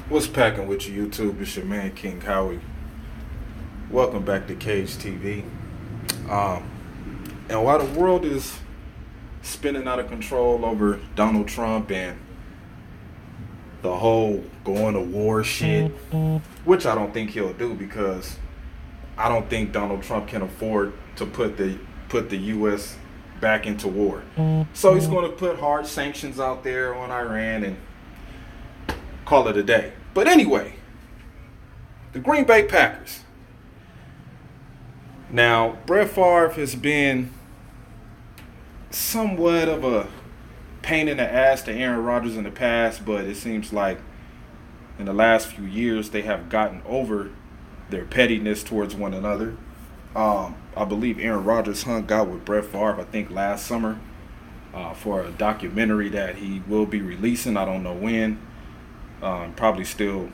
What's packing with you, YouTube? It's your man King Howie. Welcome back to Cage TV. Um, and while the world is spinning out of control over Donald Trump and the whole going to war shit, which I don't think he'll do because I don't think Donald Trump can afford to put the U.S. back into war. So he's going to put hard sanctions out there on Iran and call it a day. But anyway, the Green Bay Packers. Now, Brett Favre has been somewhat of a pain in the ass to Aaron Rodgers in the past, but it seems like in the last few years they have gotten over their pettiness towards one another. I believe Aaron Rodgers hung out with Brett Favre, I think last summer, for a documentary that he will be releasing. I don't know when. Probably still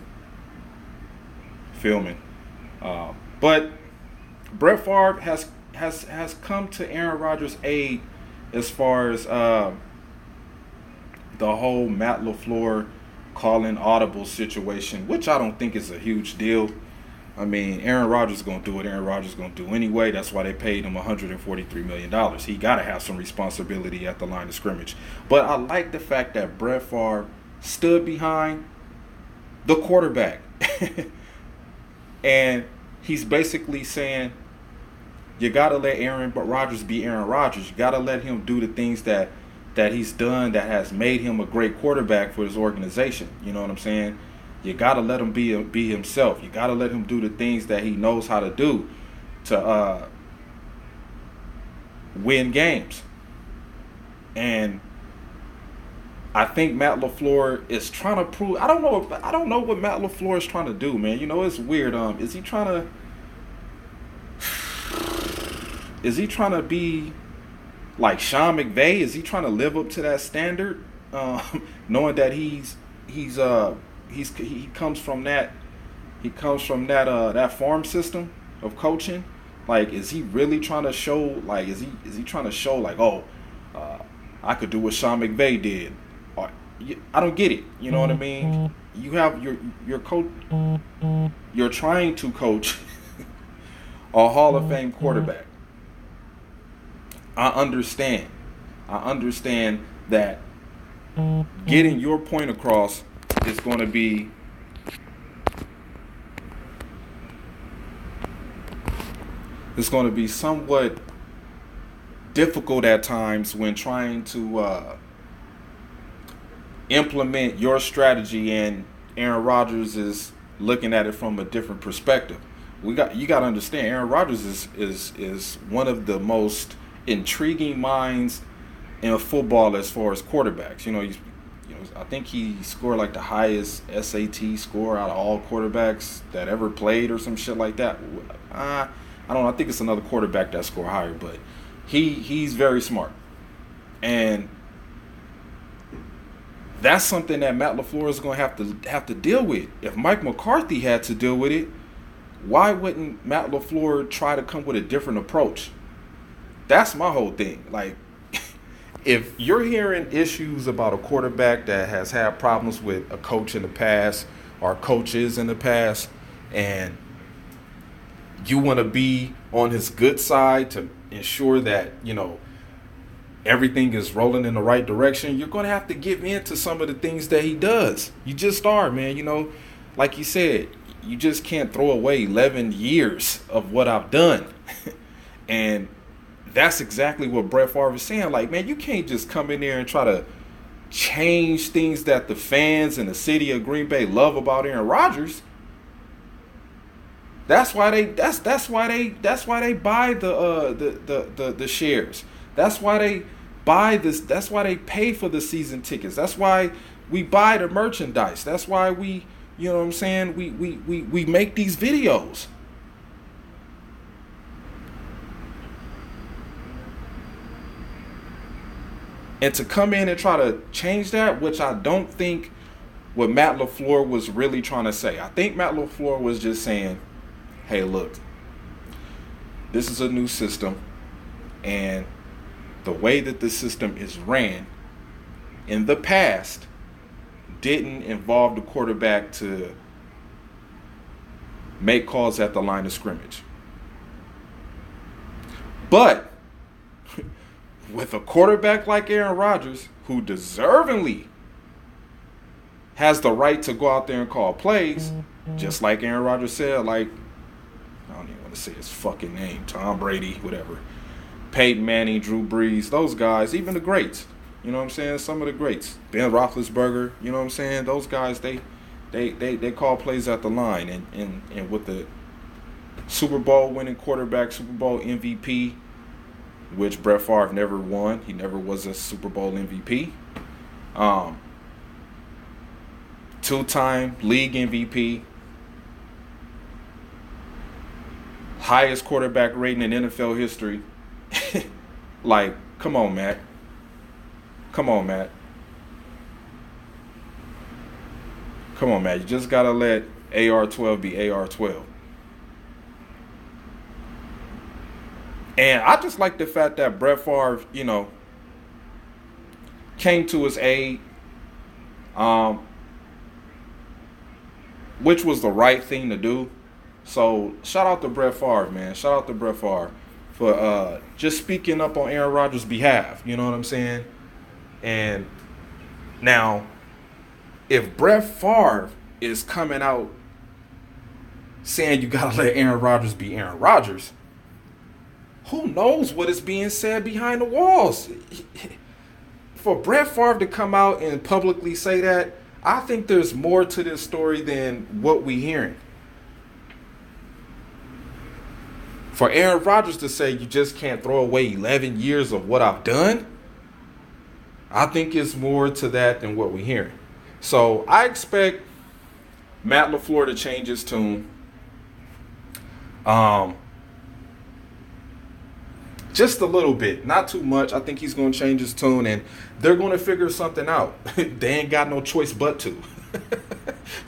filming. But Brett Favre has come to Aaron Rodgers' aid as far as the whole Matt LaFleur calling audible situation, which I don't think is a huge deal. I mean, Aaron Rodgers is going to do what Aaron Rodgers is going to do anyway. That's why they paid him $143 million. He got to have some responsibility at the line of scrimmage. But I like the fact that Brett Favre stood behind the quarterback. And he's basically saying, you got to let Aaron Rodgers be Aaron Rodgers. You got to let him do the things that he's done that has made him a great quarterback for his organization. You know what I'm saying? You got to let him be himself. You got to let him do the things that he knows how to do to win games. And I think Matt LaFleur is trying to prove. I don't know what Matt LaFleur is trying to do, man. You know, it's weird. Is he trying to be like Sean McVay? Is he trying to live up to that standard? Knowing that he comes from that farm system of coaching. Like, is he really trying to show? Like, is he trying to show like, I could do what Sean McVay did? I don't get it. You know what I mean? You have your coach. You're trying to coach a Hall of Fame quarterback. I understand that getting your point across is going to be somewhat difficult at times when trying to implement your strategy, and Aaron Rodgers is looking at it from a different perspective. You got to understand, Aaron Rodgers is one of the most intriguing minds in football as far as quarterbacks. I think he scored like the highest SAT score out of all quarterbacks that ever played or some shit like that. I don't know. I think it's another quarterback that scored higher, but he's very smart. And that's something that Matt LaFleur is going to have to deal with. If Mike McCarthy had to deal with it, why wouldn't Matt LaFleur try to come with a different approach? That's my whole thing. Like, if you're hearing issues about a quarterback that has had problems with a coach in the past or coaches in the past, and you want to be on his good side to ensure that, everything is rolling in the right direction, you're going to have to give in to some of the things that he does. You just are, man. Like you said, you just can't throw away 11 years of what I've done. And that's exactly what Brett Favre is saying. Like, man, you can't just come in there and try to change things that the fans in the city of Green Bay love about Aaron Rodgers. That's why they buy the shares. That's why they buy this. That's why they pay for the season tickets. That's why we buy the merchandise. That's why we, you know what I'm saying, we make these videos. And to come in and try to change that, which I don't think what Matt LaFleur was really trying to say. I think Matt LaFleur was just saying, hey, look, this is a new system, and the way that the system is ran in the past didn't involve the quarterback to make calls at the line of scrimmage. But with a quarterback like Aaron Rodgers, who deservingly has the right to go out there and call plays, just like Aaron Rodgers said, like, I don't even want to say his fucking name, Tom Brady, whatever, Peyton Manning, Drew Brees, those guys, even the greats, you know what I'm saying, some of the greats, Ben Roethlisberger, you know what I'm saying, those guys, they call plays at the line, and with the Super Bowl winning quarterback, Super Bowl MVP, which Brett Favre never won, he never was a Super Bowl MVP, two-time league MVP, highest quarterback rating in NFL history. Like, come on, Matt. Come on, Matt. Come on, Matt. You just got to let AR-12 be AR-12. And I just like the fact that Brett Favre, you know, came to his aid, which was the right thing to do. So shout out to Brett Favre, man. Shout out to Brett Favre for just speaking up on Aaron Rodgers' behalf. You know what I'm saying? And now, if Brett Favre is coming out saying you got to let Aaron Rodgers be Aaron Rodgers, who knows what is being said behind the walls? For Brett Favre to come out and publicly say that, I think there's more to this story than what we're hearing. For Aaron Rodgers to say you just can't throw away 11 years of what I've done, I think it's more to that than what we're hearing. So I expect Matt LaFleur to change his tune. Just a little bit, not too much. I think he's going to change his tune, and they're going to figure something out. They ain't got no choice but to.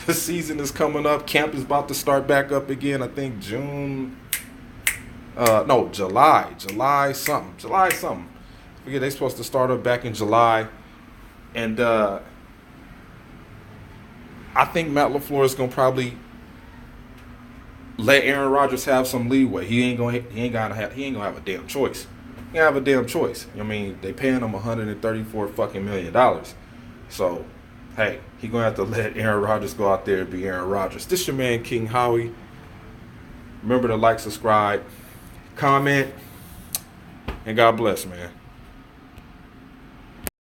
The season is coming up. Camp is about to start back up again. I think July something. I forget, they're supposed to start up back in July. And I think Matt LaFleur is going to probably let Aaron Rodgers have some leeway. He ain't gonna have a damn choice. He ain't have a damn choice. I mean, they paying him $134 fucking million. So, hey, he gonna have to let Aaron Rodgers go out there and be Aaron Rodgers. This your man King Howie. Remember to like, subscribe, comment, and God bless, man.